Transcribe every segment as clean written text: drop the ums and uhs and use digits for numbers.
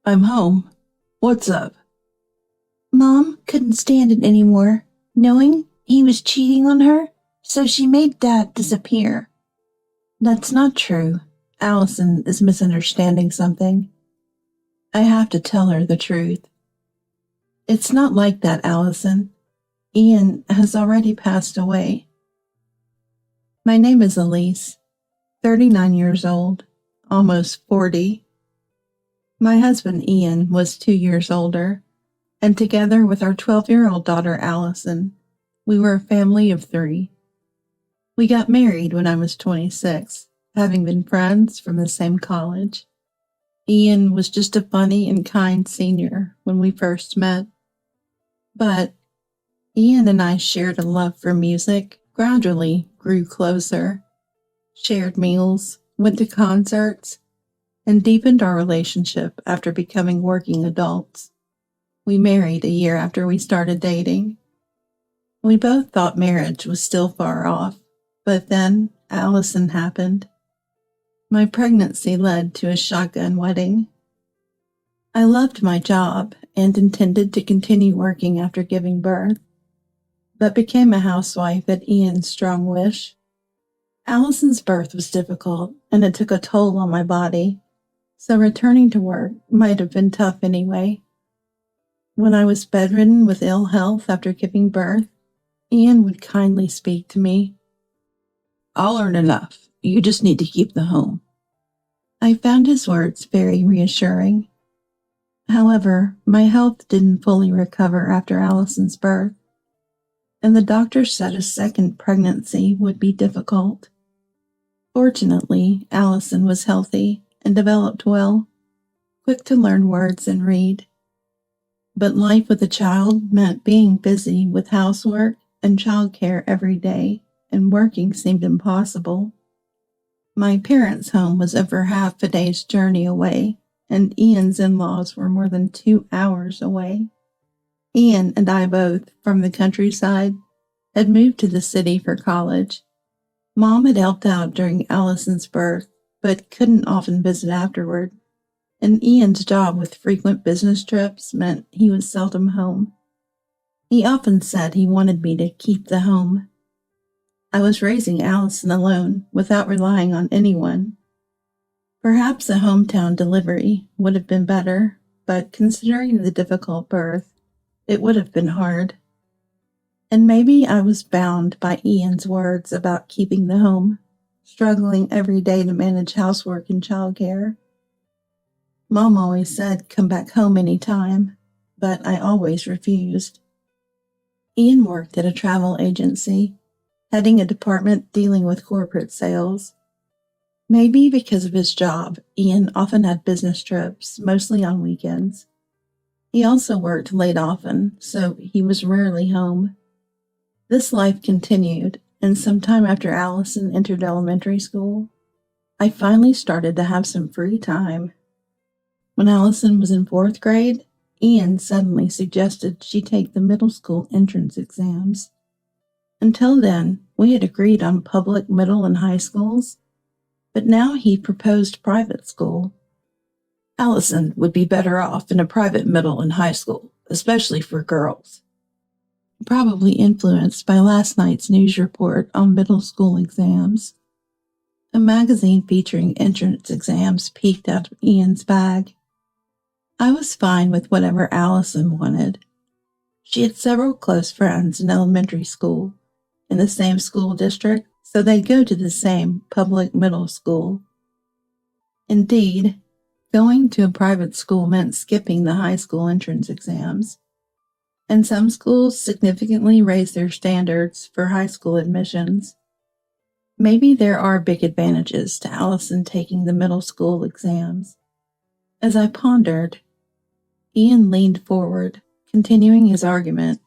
I'm home. What's up? Mom couldn't stand it anymore, knowing he was cheating on her, so she made Dad disappear. That's not true. Allison is misunderstanding something. I have to tell her the truth. It's not like that, Allison. Ian has already passed away. My name is Elise, 39 years old, almost 40. My husband Ian was 2 years older, and together with our 12-year-old daughter Allison, we were a family of 3. We got married when I was 26, having been friends from the same college. Ian was just a funny and kind senior when we first met. But Ian and I shared a love for music, gradually grew closer, shared meals, went to concerts, and deepened our relationship after becoming working adults. We married a year after we started dating. We both thought marriage was still far off, but then Allison happened. My pregnancy led to a shotgun wedding. I loved my job and intended to continue working after giving birth, but became a housewife at Ian's strong wish. Allison's birth was difficult, and it took a toll on my body, so returning to work might have been tough anyway. When I was bedridden with ill health after giving birth, Ian would kindly speak to me. I'll earn enough. You just need to keep the home. I found his words very reassuring. However, my health didn't fully recover after Allison's birth, and the doctor said a second pregnancy would be difficult. Fortunately, Allison was healthy and developed well, quick to learn words and read. But life with a child meant being busy with housework and childcare every day, and working seemed impossible. My parents' home was over half a day's journey away, and Ian's in-laws were more than 2 hours away. Ian and I both, from the countryside, had moved to the city for college. Mom had helped out during Allison's birth, but couldn't often visit afterward, and Ian's job with frequent business trips meant he was seldom home. He often said he wanted me to keep the home. I was raising Allison alone without relying on anyone. Perhaps a hometown delivery would have been better, but considering the difficult birth, it would have been hard. And maybe I was bound by Ian's words about keeping the home, struggling every day to manage housework and childcare. Mom always said, come back home any time, but I always refused. Ian worked at a travel agency, heading a department dealing with corporate sales. Maybe because of his job, Ian often had business trips, mostly on weekends. He also worked late often, so he was rarely home. This life continued, and sometime after Allison entered elementary school, I finally started to have some free time. When Allison was in 4th grade, Ian suddenly suggested she take the middle school entrance exams. Until then, we had agreed on public middle and high schools, but now he proposed private school. Allison would be better off in a private middle and high school, especially for girls. Probably influenced by last night's news report on middle school exams. A magazine featuring entrance exams peeked out of Ian's bag. I was fine with whatever Allison wanted. She had several close friends in elementary school, in the same school district, so they'd go to the same public middle school. Indeed, going to a private school meant skipping the high school entrance exams, and some schools significantly raised their standards for high school admissions. Maybe there are big advantages to Allison taking the middle school exams. As I pondered, Ian leaned forward, continuing his argument.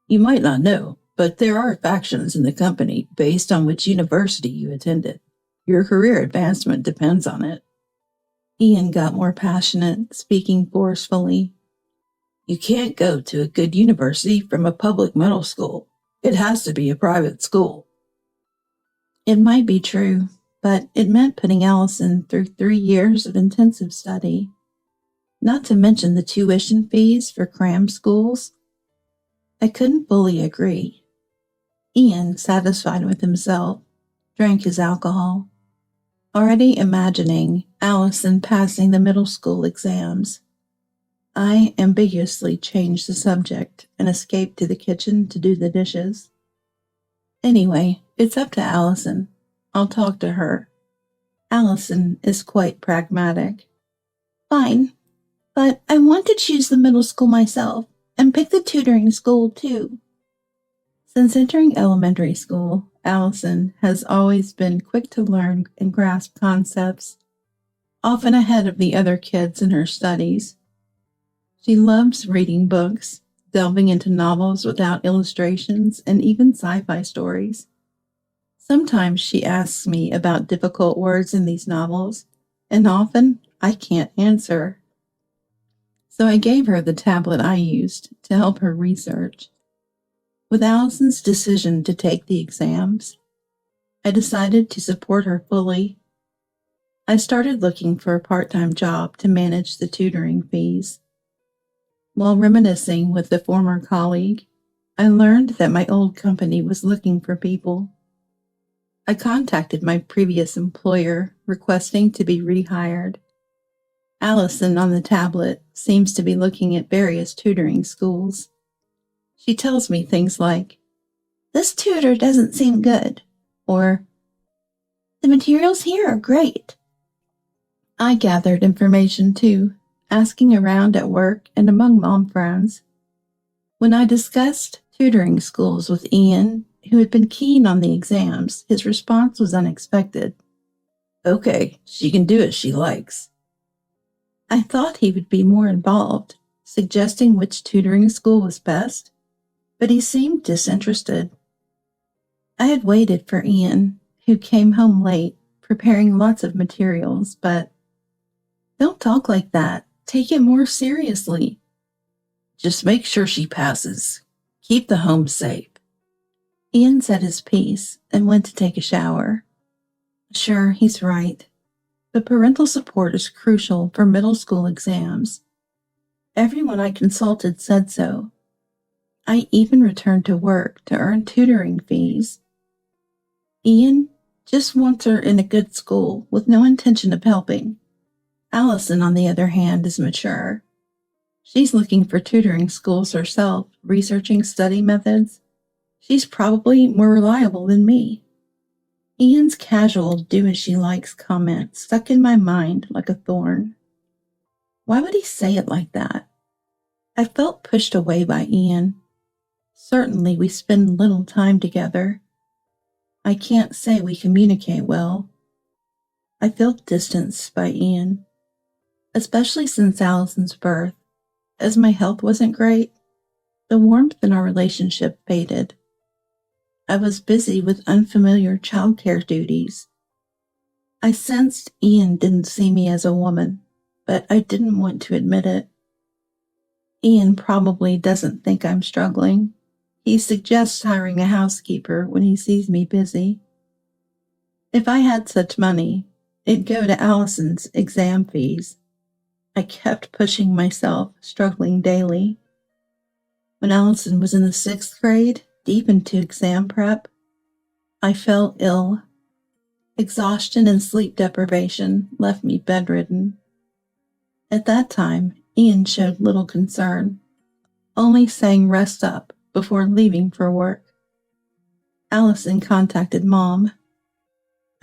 You might not know, but there are factions in the company based on which university you attended. Your career advancement depends on it. Ian got more passionate, speaking forcefully. You can't go to a good university from a public middle school. It has to be a private school. It might be true, but it meant putting Allison through 3 years of intensive study. not to mention the tuition fees for cram schools. I couldn't fully agree. Ian, satisfied with himself, drank his alcohol, already imagining Allison passing the middle school exams. I ambiguously changed the subject and escaped to the kitchen to do the dishes. Anyway, it's up to Allison. I'll talk to her. Allison is quite pragmatic. Fine, but I want to choose the middle school myself and pick the tutoring school too. Since entering elementary school, Allison has always been quick to learn and grasp concepts, often ahead of the other kids in her studies. She loves reading books, delving into novels without illustrations, and even sci-fi stories. Sometimes she asks me about difficult words in these novels, and often I can't answer. So I gave her the tablet I used to help her research. With Allison's decision to take the exams, I decided to support her fully. I started looking for a part-time job to manage the tutoring fees. While reminiscing with the former colleague, I learned that my old company was looking for people. I contacted my previous employer requesting to be rehired. Allison on the tablet seems to be looking at various tutoring schools. She tells me things like, "This tutor doesn't seem good," or "The materials here are great." I gathered information too, asking around at work and among mom friends. When I discussed tutoring schools with Ian, who had been keen on the exams, his response was unexpected. "Okay, she can do as she likes." I thought he would be more involved, suggesting which tutoring school was best, but he seemed disinterested. I had waited for Ian, who came home late, preparing lots of materials, but "Don't talk like that. Take it more seriously." "Just make sure she passes. Keep the home safe." Ian said his piece and went to take a shower. Sure, he's right. But parental support is crucial for middle school exams. Everyone I consulted said so. I even returned to work to earn tutoring fees. Ian just wants her in a good school with no intention of helping. Allison, on the other hand, is mature. She's looking for tutoring schools herself, researching study methods. She's probably more reliable than me. Ian's casual do-as-she-likes comment stuck in my mind like a thorn. Why would he say it like that? I felt pushed away by Ian. Certainly we spend little time together. I can't say we communicate well. I felt distanced by Ian, especially since Allison's birth. As my health wasn't great, the warmth in our relationship faded. I was busy with unfamiliar childcare duties. I sensed Ian didn't see me as a woman, but I didn't want to admit it. Ian probably doesn't think I'm struggling. He suggests hiring a housekeeper when he sees me busy. If I had such money, it'd go to Allison's exam fees. I kept pushing myself, struggling daily. When Allison was in the 6th grade, deep into exam prep, I fell ill. Exhaustion and sleep deprivation left me bedridden. At that time, Ian showed little concern, only saying rest up before leaving for work. Allison contacted Mom.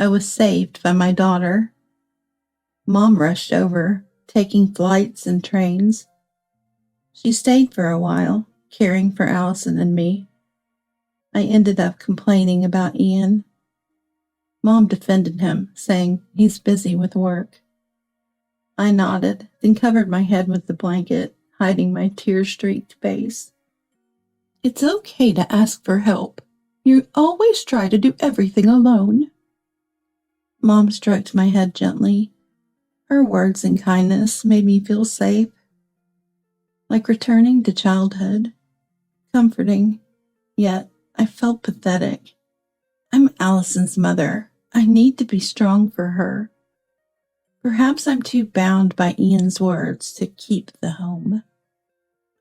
I was saved by my daughter. Mom rushed over, taking flights and trains. She stayed for a while, caring for Allison and me. I ended up complaining about Ian. Mom defended him, saying he's busy with work. I nodded, then covered my head with the blanket, hiding my tear-streaked face. "It's okay to ask for help. You always try to do everything alone." Mom stroked my head gently. Her words and kindness made me feel safe, like returning to childhood. Comforting, yet I felt pathetic. I'm Allison's mother. I need to be strong for her. Perhaps I'm too bound by Ian's words to keep the home.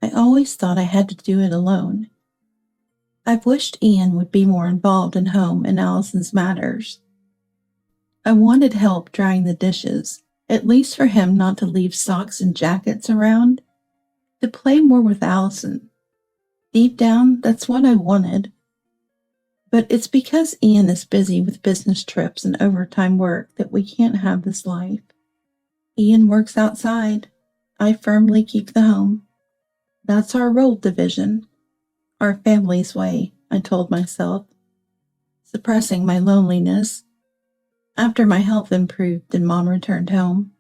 I always thought I had to do it alone. I've wished Ian would be more involved in home and Allison's matters. I wanted help drying the dishes, at least for him not to leave socks and jackets around, to play more with Allison. Deep down, that's what I wanted. But it's because Ian is busy with business trips and overtime work that we can't have this life. Ian works outside. I firmly keep the home. That's our role division. Our family's way, I told myself, suppressing my loneliness. After my health improved and Mom returned home,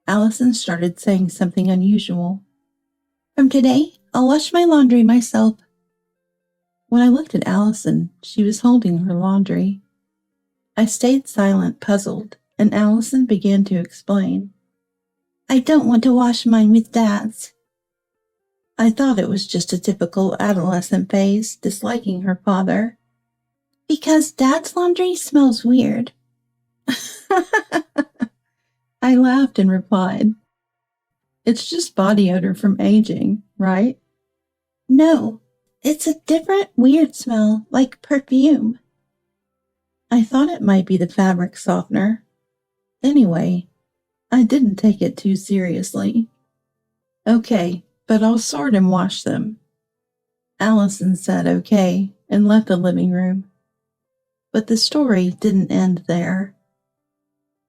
Allison started saying something unusual. From today, I'll wash my laundry myself. When I looked at Allison, she was holding her laundry. I stayed silent, puzzled, and Allison began to explain. I don't want to wash mine with Dad's. I thought it was just a typical adolescent phase, disliking her father. Because Dad's laundry smells weird. I laughed and replied, It's just body odor from aging, right? No, it's a different weird smell, like perfume. I thought it might be the fabric softener. Anyway, I didn't take it too seriously. Okay, but I'll sort and wash them. Allison said okay and left the living room. But the story didn't end there.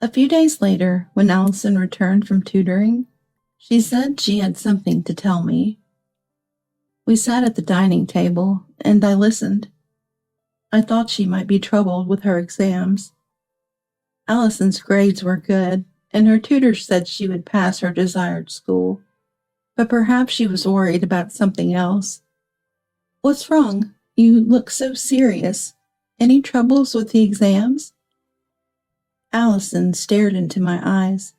A few days later, when Allison returned from tutoring, she said she had something to tell me. We sat at the dining table, and I listened. I thought she might be troubled with her exams. Allison's grades were good, and her tutor said she would pass her desired school. But perhaps she was worried about something else. What's wrong? You look so serious. Any troubles with the exams? Allison stared into my eyes,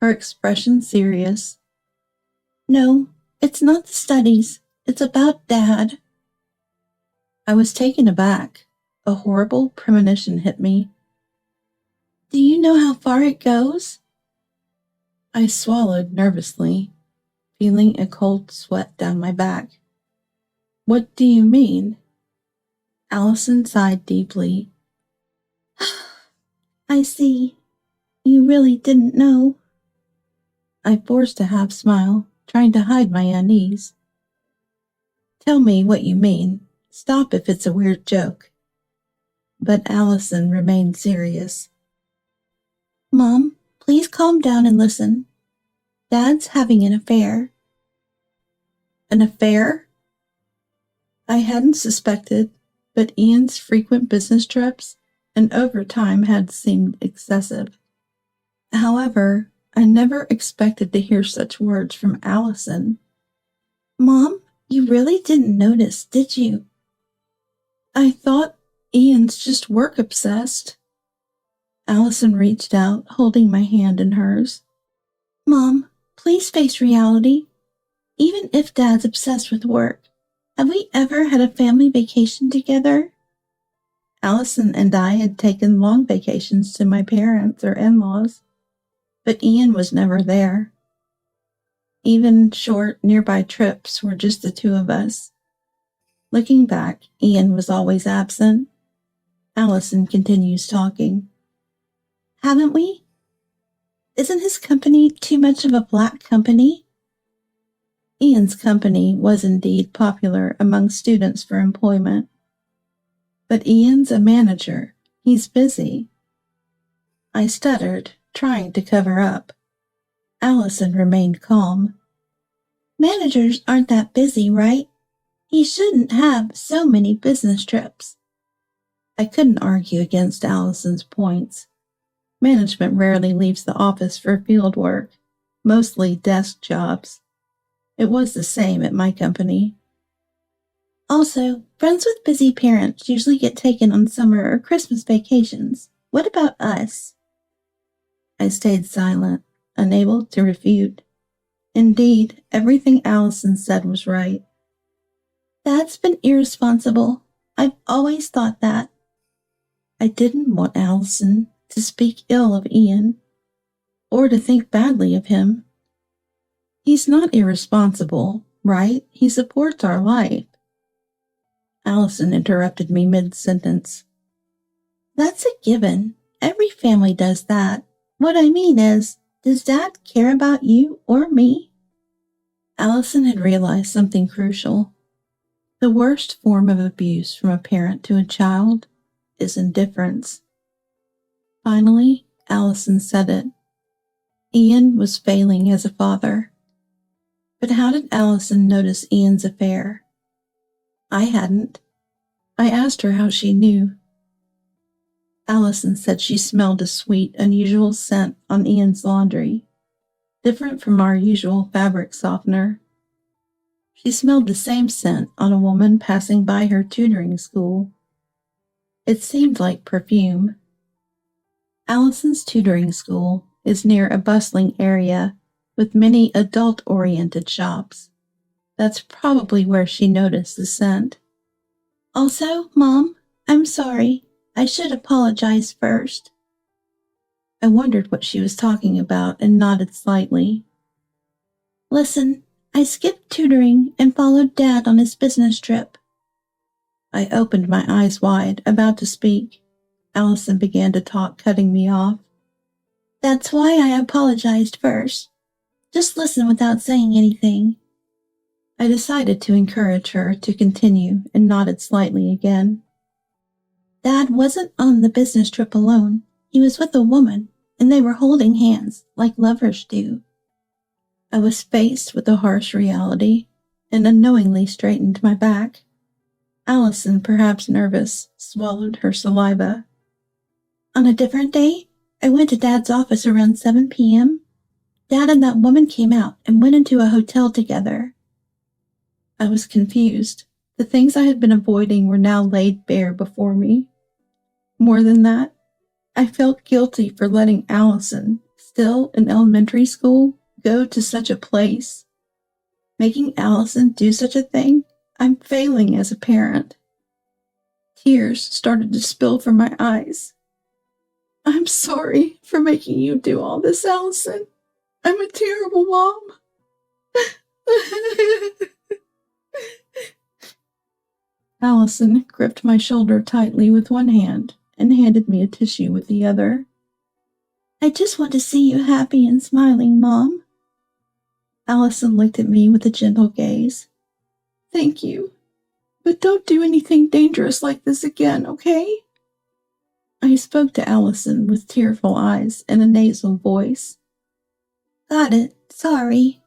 her expression serious. No, it's not the studies. It's about Dad. I was taken aback. A horrible premonition hit me. Do you know how far it goes? I swallowed nervously, feeling a cold sweat down my back. What do you mean? Allison sighed deeply. I see. You really didn't know. I forced a half smile, trying to hide my unease. Tell me what you mean. Stop if it's a weird joke. But Allison remained serious. Mom, please calm down and listen. Dad's having an affair. An affair? I hadn't suspected, but Ian's frequent business trips and overtime had seemed excessive. However, I never expected to hear such words from Allison. Mom, you really didn't notice, did you? I thought Ian's just work obsessed. Allison reached out, holding my hand in hers. Mom, please face reality. Even if Dad's obsessed with work, have we ever had a family vacation together? Allison and I had taken long vacations to my parents or in-laws, but Ian was never there. Even short, nearby trips were just the two of us. Looking back, Ian was always absent. Allison continues talking. Haven't we? Isn't his company too much of a black company? Ian's company was indeed popular among students for employment. But Ian's a manager. He's busy. I stuttered, trying to cover up. Allison remained calm. Managers aren't that busy, right? He shouldn't have so many business trips. I couldn't argue against Allison's points. Management rarely leaves the office for field work, mostly desk jobs. It was the same at my company. Also, friends with busy parents usually get taken on summer or Christmas vacations. What about us? I stayed silent, unable to refute. Indeed, everything Allison said was right. Dad's been irresponsible. I've always thought that. I didn't want Allison to speak ill of Ian. or to think badly of him. He's not irresponsible, right? He supports our life. Allison interrupted me mid-sentence. That's a given. Every family does that. What I mean is, does Dad care about you or me? Allison had realized something crucial. The worst form of abuse from a parent to a child is indifference. Finally, Allison said it. Ian was failing as a father. But how did Allison notice Ian's affair? I hadn't. I asked her how she knew. Allison said she smelled a sweet, unusual scent on Ian's laundry, different from our usual fabric softener. She smelled the same scent on a woman passing by her tutoring school. It seemed like perfume. Allison's tutoring school is near a bustling area with many adult-oriented shops. That's probably where she noticed the scent. Also, Mom, I'm sorry. I should apologize first. I wondered what she was talking about and nodded slightly. Listen, I skipped tutoring and followed Dad on his business trip. I opened my eyes wide, about to speak. Allison began to talk, cutting me off. That's why I apologized first. Just listen without saying anything. I decided to encourage her to continue and nodded slightly again. Dad wasn't on the business trip alone. He was with a woman, and they were holding hands like lovers do. I was faced with a harsh reality and unknowingly straightened my back. Allison, perhaps nervous, swallowed her saliva. On a different day, I went to Dad's office around 7 p.m. Dad and that woman came out and went into a hotel together. I was confused. The things I had been avoiding were now laid bare before me. More than that, I felt guilty for letting Allison, still in elementary school, go to such a place. Making Allison do such a thing, I'm failing as a parent. Tears started to spill from my eyes. I'm sorry for making you do all this, Allison. I'm a terrible mom. Allison gripped my shoulder tightly with one hand and handed me a tissue with the other. I just want to see you happy and smiling, Mom. Allison looked at me with a gentle gaze. Thank you, but don't do anything dangerous like this again, okay? I spoke to Allison with tearful eyes and a nasal voice. Got it. Sorry.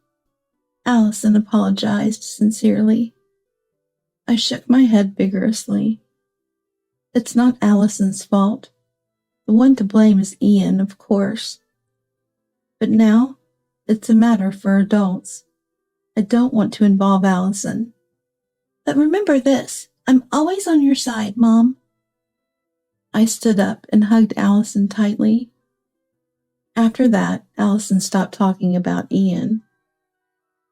Allison apologized sincerely. I shook my head vigorously. It's not Allison's fault. The one to blame is Ian, of course. But now, it's a matter for adults. I don't want to involve Allison. But remember this, I'm always on your side, Mom. I stood up and hugged Allison tightly. After that, Allison stopped talking about Ian.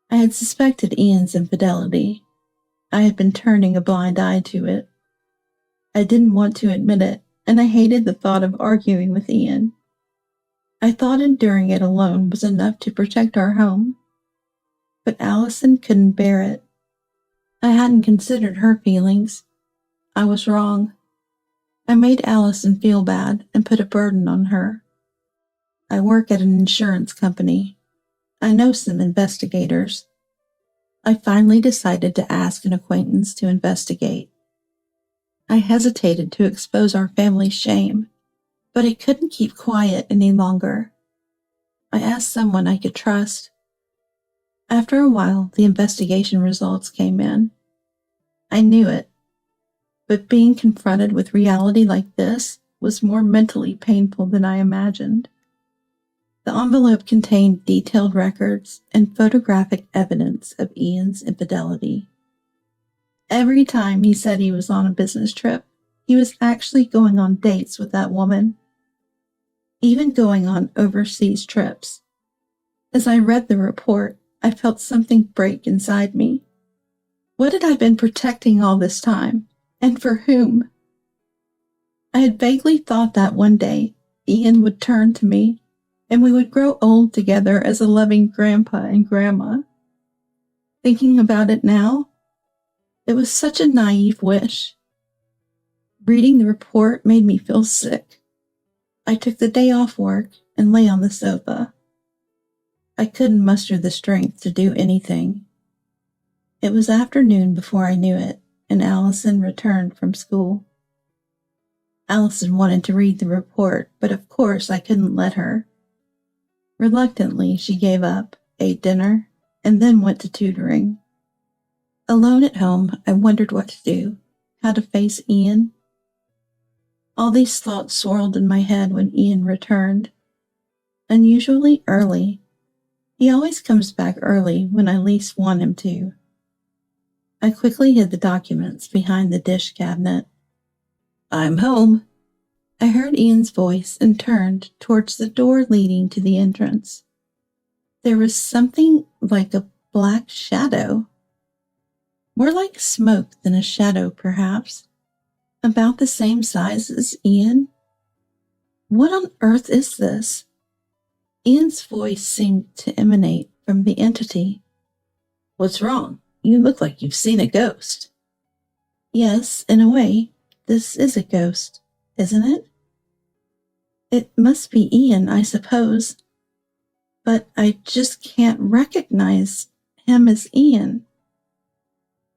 I had suspected Ian's infidelity. I had been turning a blind eye to it. I didn't want to admit it, and I hated the thought of arguing with Ian. I thought enduring it alone was enough to protect our home. But Allison couldn't bear it. I hadn't considered her feelings. I was wrong. I made Allison feel bad and put a burden on her. I work at an insurance company. I know some investigators. I finally decided to ask an acquaintance to investigate. I hesitated to expose our family's shame, but I couldn't keep quiet any longer. I asked someone I could trust. After a while, the investigation results came in. I knew it, but being confronted with reality like this was more mentally painful than I imagined. The envelope contained detailed records and photographic evidence of Ian's infidelity. Every time he said he was on a business trip, he was actually going on dates with that woman, even going on overseas trips. As I read the report, I felt something break inside me. What had I been protecting all this time, and for whom? I had vaguely thought that one day Ian would turn to me and we would grow old together as a loving grandpa and grandma. Thinking about it now, it was such a naive wish. Reading the report made me feel sick. I took the day off work and lay on the sofa. I couldn't muster the strength to do anything. It was afternoon before I knew it, and Allison returned from school. Allison wanted to read the report, but of course I couldn't let her. Reluctantly, she gave up, ate dinner, and then went to tutoring. Alone at home, I wondered what to do, how to face Ian. All these thoughts swirled in my head when Ian returned. Unusually early. He always comes back early when I least want him to. I quickly hid the documents behind the dish cabinet. "I'm home," I heard Ian's voice and turned towards the door leading to the entrance. There was something like a black shadow. More like smoke than a shadow, perhaps. About the same size as Ian. What on earth is this? Ian's voice seemed to emanate from the entity. "What's wrong? You look like you've seen a ghost." "Yes, in a way, this is a ghost, isn't it? It must be Ian, I suppose. But I just can't recognize him as Ian.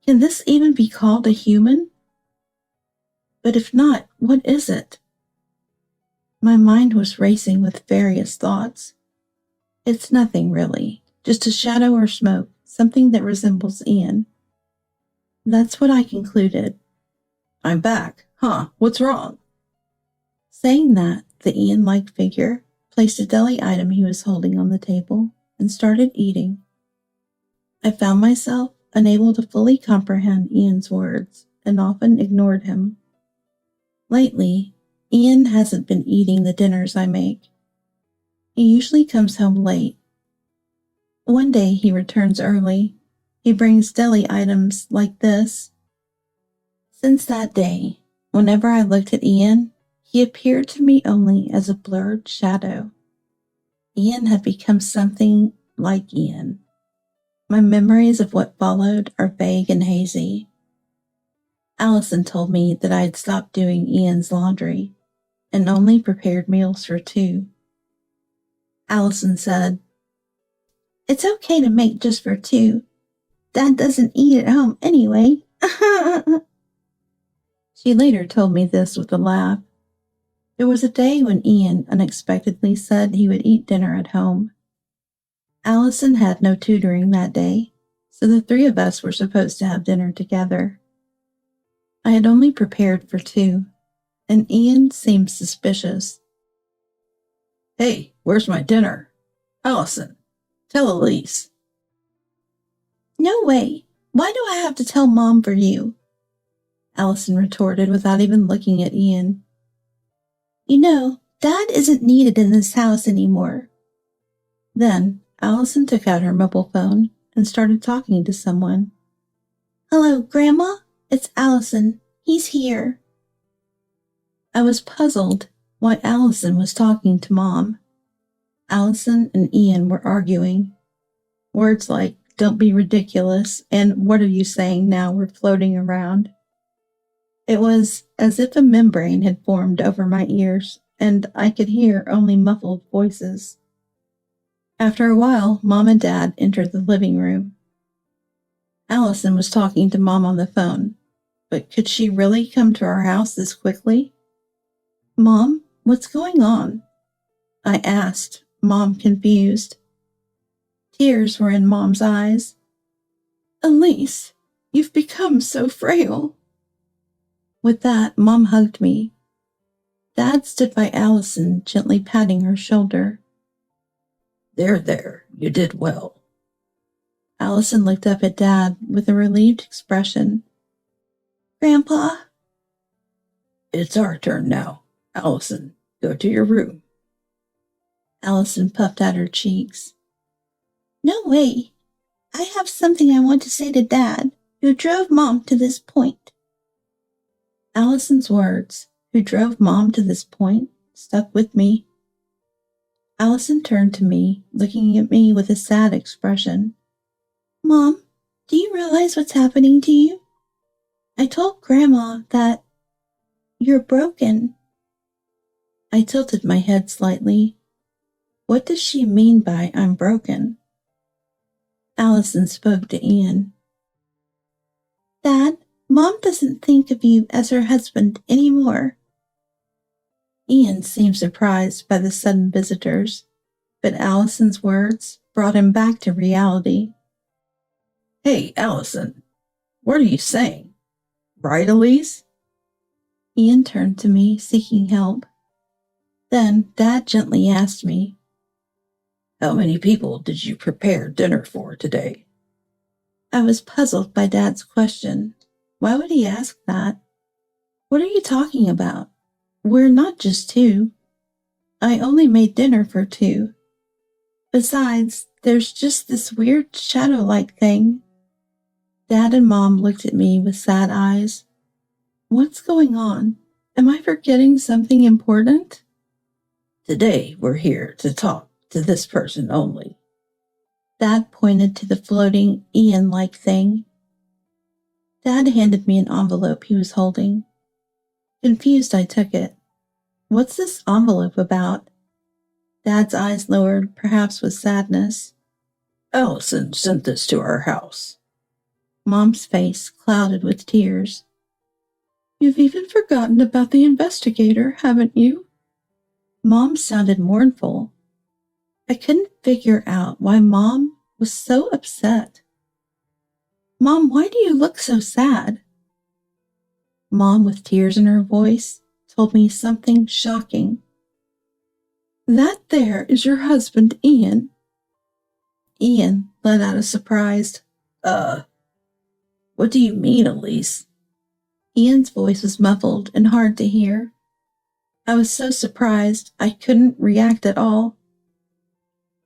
Can this even be called a human? But if not, what is it?" My mind was racing with various thoughts. It's nothing really, just a shadow or smoke, something that resembles Ian. That's what I concluded. "I'm back. Huh, what's wrong?" Saying that, the Ian-like figure placed a deli item he was holding on the table and started eating. I found myself unable to fully comprehend Ian's words and often ignored him. Lately, Ian hasn't been eating the dinners I make. He usually comes home late. One day he returns early. He brings deli items like this. Since that day, whenever I looked at Ian, he appeared to me only as a blurred shadow. Ian had become something like Ian. My memories of what followed are vague and hazy. Allison told me that I had stopped doing Ian's laundry and only prepared meals for two. Allison said, "It's okay to make just for two. Dad doesn't eat at home anyway." She later told me this with a laugh. There was a day when Ian unexpectedly said he would eat dinner at home. Allison had no tutoring that day, so the three of us were supposed to have dinner together. I had only prepared for two, and Ian seemed suspicious. "Hey, where's my dinner? Allison, tell Elise." "No way. Why do I have to tell Mom for you?" Allison retorted without even looking at Ian. "You know, Dad isn't needed in this house anymore." Then Allison took out her mobile phone and started talking to someone. "Hello, Grandma? It's Allison. He's here." I was puzzled why Allison was talking to Mom. Allison and Ian were arguing. Words like, "Don't be ridiculous," and "What are you saying now?" were floating around. It was as if a membrane had formed over my ears, and I could hear only muffled voices. After a while, Mom and Dad entered the living room. Allison was talking to Mom on the phone, but could she really come to our house this quickly? "Mom, what's going on?" I asked, Mom confused. Tears were in Mom's eyes. "Elise, you've become so frail." With that, Mom hugged me. Dad stood by Allison, gently patting her shoulder. There, you did well." Allison looked up at Dad with a relieved expression. "Grandpa?" "It's our turn now. Allison, go to your room." Allison puffed out her cheeks. "No way. I have something I want to say to Dad, who drove Mom to this point." Allison's words, "who drove Mom to this point," stuck with me. Allison turned to me, looking at me with a sad expression. Mom, do you realize what's happening to you? I told Grandma that you're broken. I tilted my head slightly. What does she mean by I'm broken? Allison spoke to Ian. Dad, Mom doesn't think of you as her husband anymore. Ian seemed surprised by the sudden visitors, but Allison's words brought him back to reality. Hey, Allison, what are you saying? Right, Elise? Ian turned to me, seeking help. Then Dad gently asked me, How many people did you prepare dinner for today? I was puzzled by Dad's question. Why would he ask that? What are you talking about? We're not just two. I only made dinner for two. Besides, there's just this weird shadow-like thing. Dad and Mom looked at me with sad eyes. What's going on? Am I forgetting something important? Today we're here to talk to this person only. Dad pointed to the floating Ian-like thing. Dad handed me an envelope he was holding. Confused, I took it. What's this envelope about? Dad's eyes lowered, perhaps with sadness. Allison sent this to our house. Mom's face clouded with tears. You've even forgotten about the investigator, haven't you? Mom sounded mournful. I couldn't figure out why Mom was so upset. Mom, why do you look so sad? Mom, with tears in her voice, told me something shocking. That there is your husband, Ian. Ian let out a surprised, What do you mean, Elise? Ian's voice was muffled and hard to hear. I was so surprised I couldn't react at all.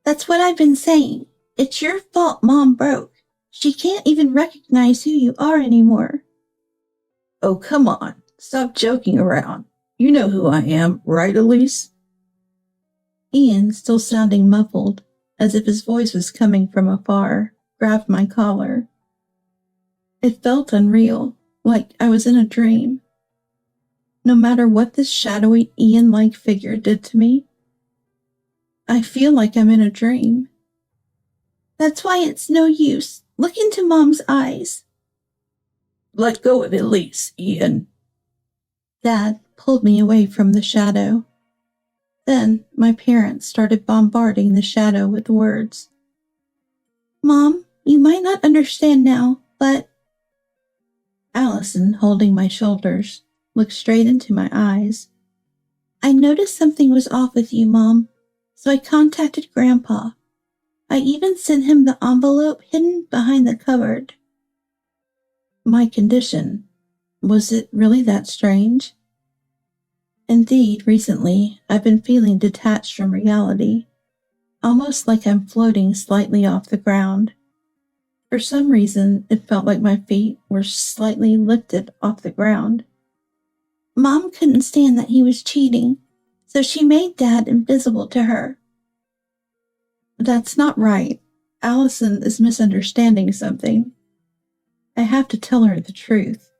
That's what I've been saying. It's your fault Mom broke. She can't even recognize who you are anymore. Oh, come on. Stop joking around. You know who I am, right, Elise? Ian, still sounding muffled, as if his voice was coming from afar, grabbed my collar. It felt unreal, like I was in a dream. No matter what this shadowy Ian-like figure did to me, I feel like I'm in a dream. That's why it's no use. Look into Mom's eyes. Let go of Elise, Ian. Dad pulled me away from the shadow. Then my parents started bombarding the shadow with words. Mom, you might not understand now, but... Allison, holding my shoulders, looked straight into my eyes. I noticed something was off with you, Mom, so I contacted Grandpa. I even sent him the envelope hidden behind the cupboard. My condition, was it really that strange? Indeed, recently, I've been feeling detached from reality, almost like I'm floating slightly off the ground. For some reason, it felt like my feet were slightly lifted off the ground. Mom couldn't stand that he was cheating, so she made Dad invisible to her. That's not right. Allison is misunderstanding something. I have to tell her the truth.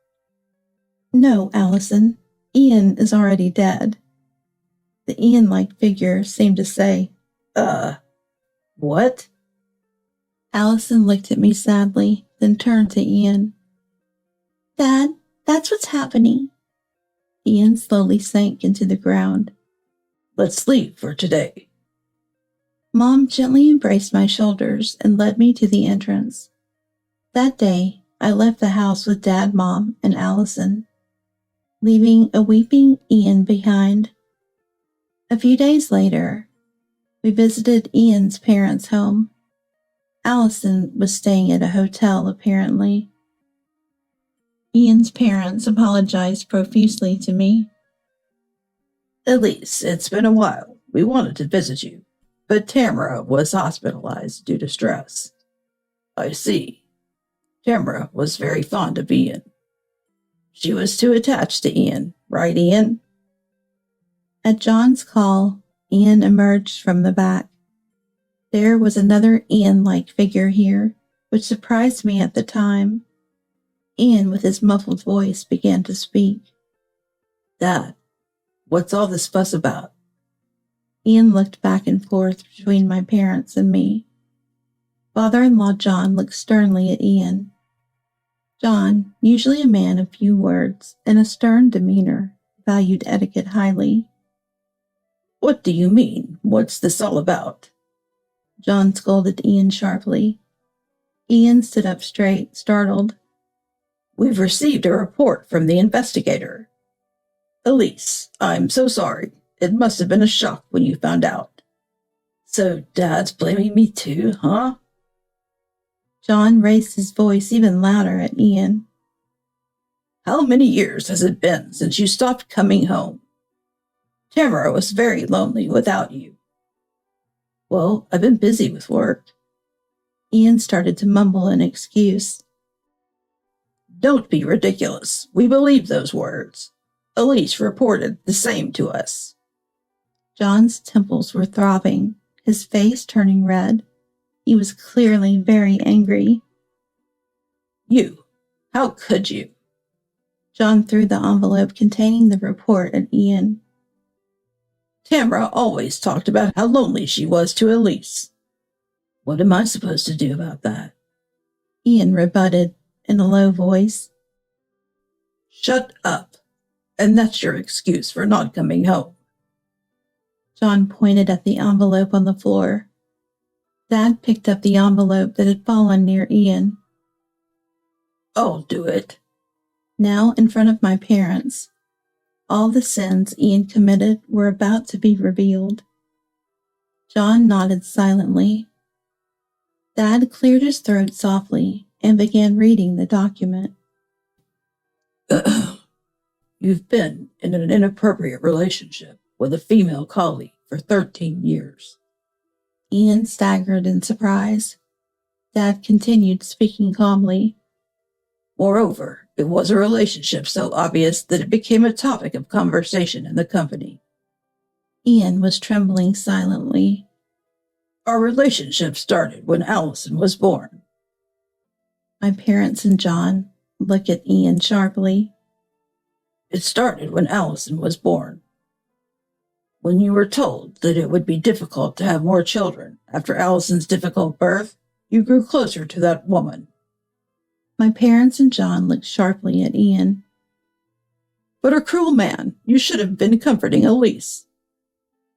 No, Allison. Ian is already dead. The Ian-like figure seemed to say, What? Allison looked at me sadly, then turned to Ian. Dad, that's what's happening. Ian slowly sank into the ground. Let's leave for today. Mom gently embraced my shoulders and led me to the entrance. That day, I left the house with Dad, Mom, and Allison, leaving a weeping Ian behind. A few days later, we visited Ian's parents' home. Allison was staying at a hotel, apparently. Ian's parents apologized profusely to me. Elise, it's been a while. We wanted to visit you, but Tamara was hospitalized due to stress. I see. Tamara was very fond of Ian. She was too attached to Ian, right, Ian? At John's call, Ian emerged from the back. There was another Ian-like figure here, which surprised me at the time. Ian, with his muffled voice, began to speak. Dad, what's all this fuss about? Ian looked back and forth between my parents and me. Father-in-law John looked sternly at Ian. John, usually a man of few words and a stern demeanor, valued etiquette highly. What do you mean? What's this all about? John scolded Ian sharply. Ian stood up straight, startled. We've received a report from the investigator. Elise, I'm so sorry. It must have been a shock when you found out. So Dad's blaming me too, huh? John raised his voice even louder at Ian. How many years has it been since you stopped coming home? Tamara was very lonely without you. Well, I've been busy with work. Ian started to mumble an excuse. Don't be ridiculous. We believe those words. Elise reported the same to us. John's temples were throbbing, his face turning red. He was clearly very angry. You, how could you? John threw the envelope containing the report at Ian. Tamara always talked about how lonely she was to Elise. What am I supposed to do about that? Ian rebutted in a low voice. Shut up. And that's your excuse for not coming home. John pointed at the envelope on the floor. Dad picked up the envelope that had fallen near Ian. I'll do it. Now in front of my parents. All the sins Ian committed were about to be revealed. John nodded silently. Dad cleared his throat softly and began reading the document. You've been in an inappropriate relationship with a female colleague for 13 years. Ian staggered in surprise. Dad continued speaking calmly. Moreover, it was a relationship so obvious that it became a topic of conversation in the company. Ian was trembling silently. Our relationship started when Allison was born. My parents and John looked at Ian sharply. It started when Allison was born. When you were told that it would be difficult to have more children after Allison's difficult birth, you grew closer to that woman. My parents and John looked sharply at Ian. But a cruel man, you should have been comforting Elise.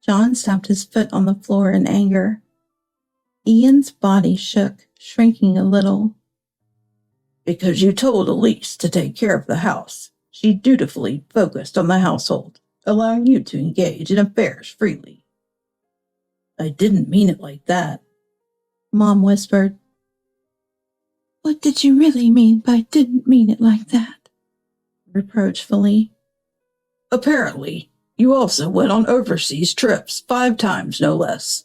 John stamped his foot on the floor in anger. Ian's body shook, shrinking a little. Because you told Elise to take care of the house, she dutifully focused on the household, allowing you to engage in affairs freely. I didn't mean it like that, Mom whispered. What did you really mean by didn't mean it like that? Reproachfully. Apparently, you also went on overseas trips 5 times, no less.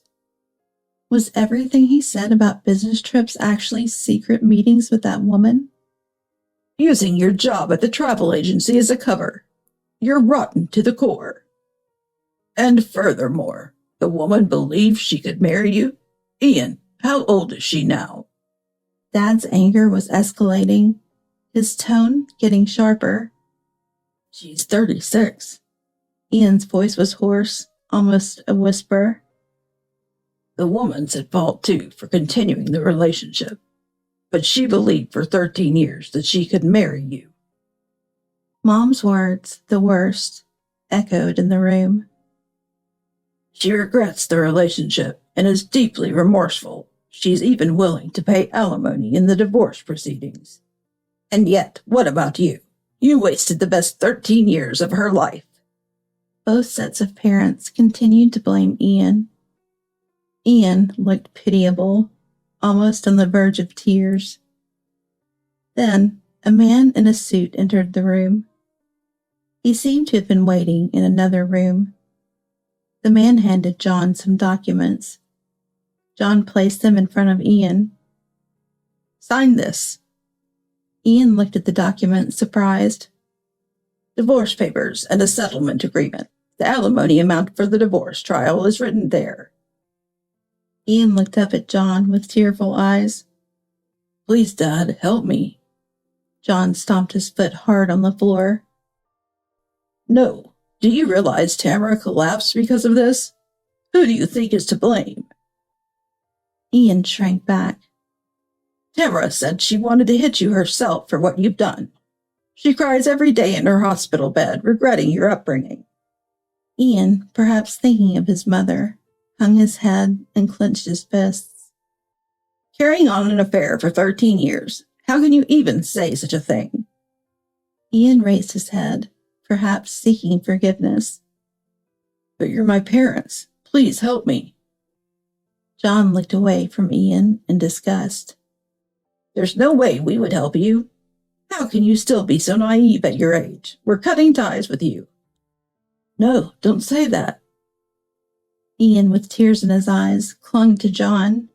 Was everything he said about business trips actually secret meetings with that woman? Using your job at the travel agency as a cover. You're rotten to the core. And furthermore, the woman believed she could marry you? Ian, how old is she now? Dad's anger was escalating, his tone getting sharper. She's 36. Ian's voice was hoarse, almost a whisper. The woman's at fault too for continuing the relationship, but she believed for 13 years that she could marry you. Mom's words, the worst, echoed in the room. She regrets the relationship and is deeply remorseful. She's even willing to pay alimony in the divorce proceedings. And yet, what about you? You wasted the best 13 years of her life. Both sets of parents continued to blame Ian. Ian looked pitiable, almost on the verge of tears. Then, a man in a suit entered the room. He seemed to have been waiting in another room. The man handed John some documents. John placed them in front of Ian. Sign this. Ian looked at the document, surprised. Divorce papers and a settlement agreement. The alimony amount for the divorce trial is written there. Ian looked up at John with tearful eyes. Please, Dad, help me. John stomped his foot hard on the floor. No. Do you realize Tamara collapsed because of this? Who do you think is to blame? Ian shrank back. Tamara said she wanted to hit you herself for what you've done. She cries every day in her hospital bed, regretting your upbringing. Ian, perhaps thinking of his mother, hung his head and clenched his fists. Carrying on an affair for 13 years. How can you even say such a thing? Ian raised his head, perhaps seeking forgiveness. But you're my parents. Please help me. John looked away from Ian in disgust. There's no way we would help you. How can you still be so naive at your age? We're cutting ties with you. No, don't say that. Ian, with tears in his eyes, clung to John.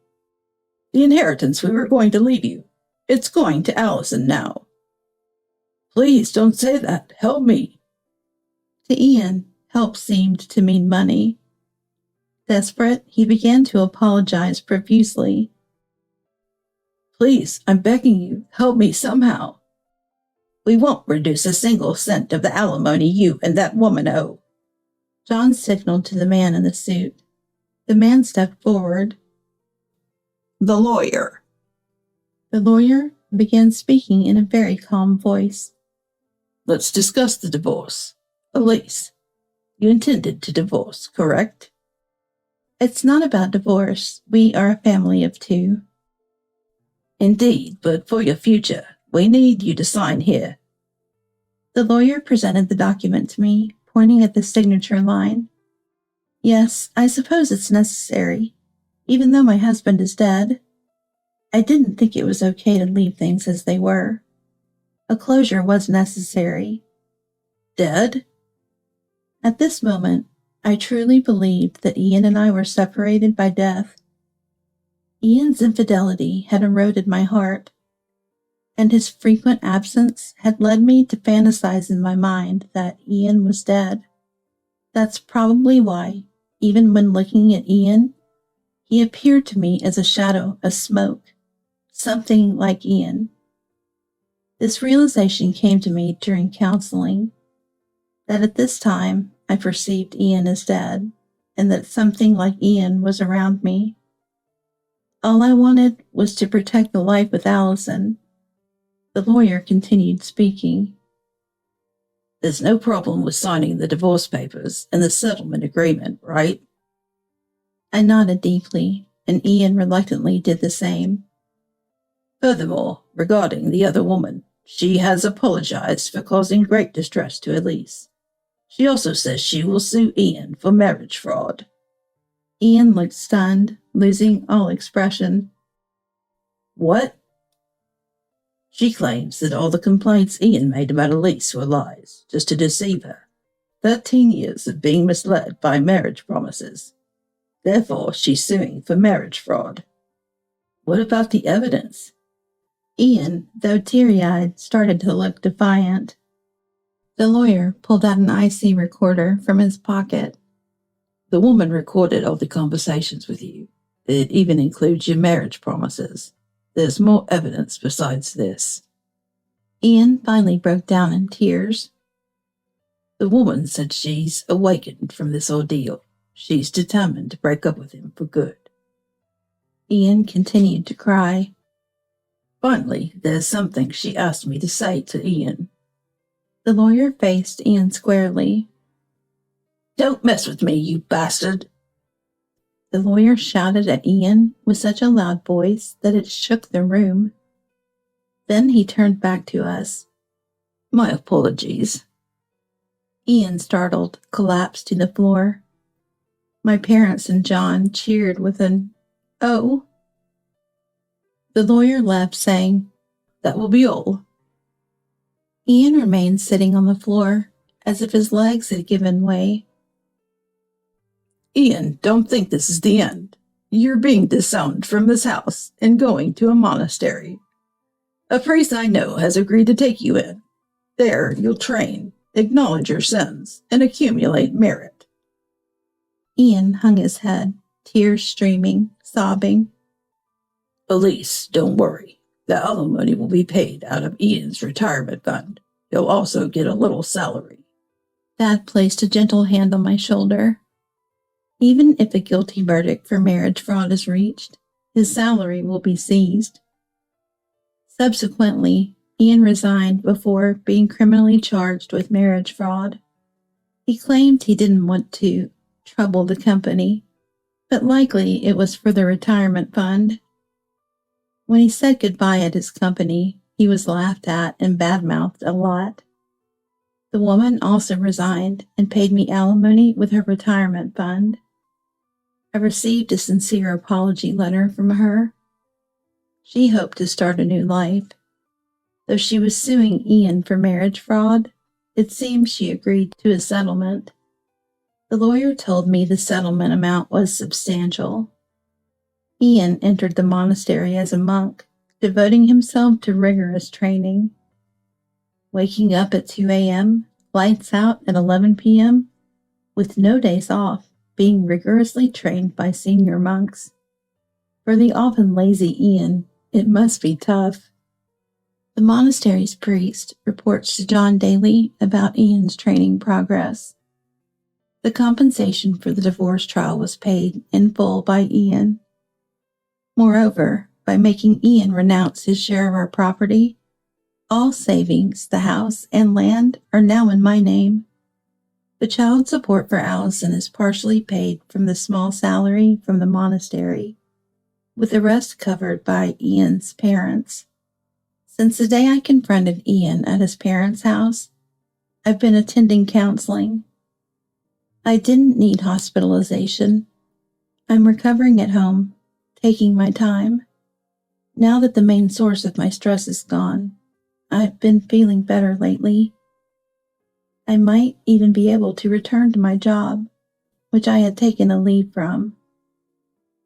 The inheritance we were going to leave you. It's going to Allison now. Please don't say that. Help me. To Ian, help seemed to mean money. Desperate, he began to apologize profusely. Please, I'm begging you, help me somehow. We won't reduce a single cent of the alimony you and that woman owe. John signaled to the man in the suit. The man stepped forward. The lawyer. The lawyer began speaking in a very calm voice. Let's discuss the divorce. Elise, you intended to divorce, correct? It's not about divorce. We are a family of two. Indeed, but for your future, we need you to sign here. The lawyer presented the document to me, pointing at the signature line. Yes, I suppose it's necessary, even though my husband is dead. I didn't think it was okay to leave things as they were. A closure was necessary. Dead? At this moment, I truly believed that Ian and I were separated by death. Ian's infidelity had eroded my heart, and his frequent absence had led me to fantasize in my mind that Ian was dead. That's probably why, even when looking at Ian, he appeared to me as a shadow, a smoke, something like Ian. This realization came to me during counseling, that at this time I perceived Ian as dead, and that something like Ian was around me. All I wanted was to protect the life with Allison. The lawyer continued speaking. There's no problem with signing the divorce papers and the settlement agreement, right? I nodded deeply, and Ian reluctantly did the same. Furthermore, regarding the other woman, she has apologized for causing great distress to Elise. She also says she will sue Ian for marriage fraud. Ian looked stunned, losing all expression. What? She claims that all the complaints Ian made about Elise were lies, just to deceive her. 13 years of being misled by marriage promises. Therefore, she's suing for marriage fraud. What about the evidence? Ian, though teary-eyed, started to look defiant. The lawyer pulled out an IC recorder from his pocket. The woman recorded all the conversations with you. It even includes your marriage promises. There's more evidence besides this. Ian finally broke down in tears. The woman said she's awakened from this ordeal. She's determined to break up with him for good. Ian continued to cry. Finally, there's something she asked me to say to Ian. The lawyer faced Ian squarely. Don't mess with me, you bastard! The lawyer shouted at Ian with such a loud voice that it shook the room. Then he turned back to us. My apologies. Ian, startled, collapsed to the floor. My parents and John cheered with an, "Oh." The lawyer left, saying, That will be all. Ian remained sitting on the floor, as if his legs had given way. Ian, don't think this is the end. You're being disowned from this house and going to a monastery. A priest I know has agreed to take you in. There you'll train, acknowledge your sins, and accumulate merit. Ian hung his head, tears streaming, sobbing. Elise, don't worry. The alimony will be paid out of Ian's retirement fund. He'll also get a little salary. Dad placed a gentle hand on my shoulder. Even if a guilty verdict for marriage fraud is reached, his salary will be seized. Subsequently, Ian resigned before being criminally charged with marriage fraud. He claimed he didn't want to trouble the company, but likely it was for the retirement fund. When he said goodbye at his company, he was laughed at and badmouthed a lot. The woman also resigned and paid me alimony with her retirement fund. I received a sincere apology letter from her. She hoped to start a new life. Though she was suing Ian for marriage fraud, it seems she agreed to a settlement. The lawyer told me the settlement amount was substantial. Ian entered the monastery as a monk, devoting himself to rigorous training. Waking up at 2 a.m., lights out at 11 p.m., with no days off, being rigorously trained by senior monks. For the often lazy Ian, it must be tough. The monastery's priest reports to John daily about Ian's training progress. The compensation for the divorce trial was paid in full by Ian. Moreover, by making Ian renounce his share of our property, all savings, the house, and land are now in my name. The child support for Allison is partially paid from the small salary from the monastery, with the rest covered by Ian's parents. Since the day I confronted Ian at his parents' house, I've been attending counseling. I didn't need hospitalization. I'm recovering at home, taking my time. Now that the main source of my stress is gone, I've been feeling better lately. I might even be able to return to my job, which I had taken a leave from.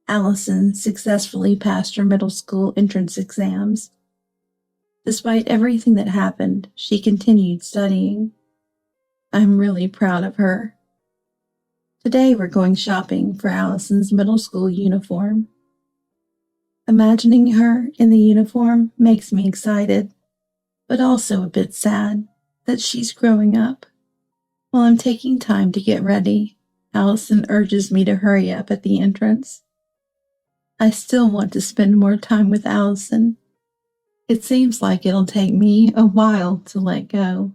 Allison successfully passed her middle school entrance exams. Despite everything that happened, she continued studying. I'm really proud of her. Today we're going shopping for Allison's middle school uniform. Imagining her in the uniform makes me excited, but also a bit sad that she's growing up. While I'm taking time to get ready, Allison urges me to hurry up at the entrance. I still want to spend more time with Allison. It seems like it'll take me a while to let go.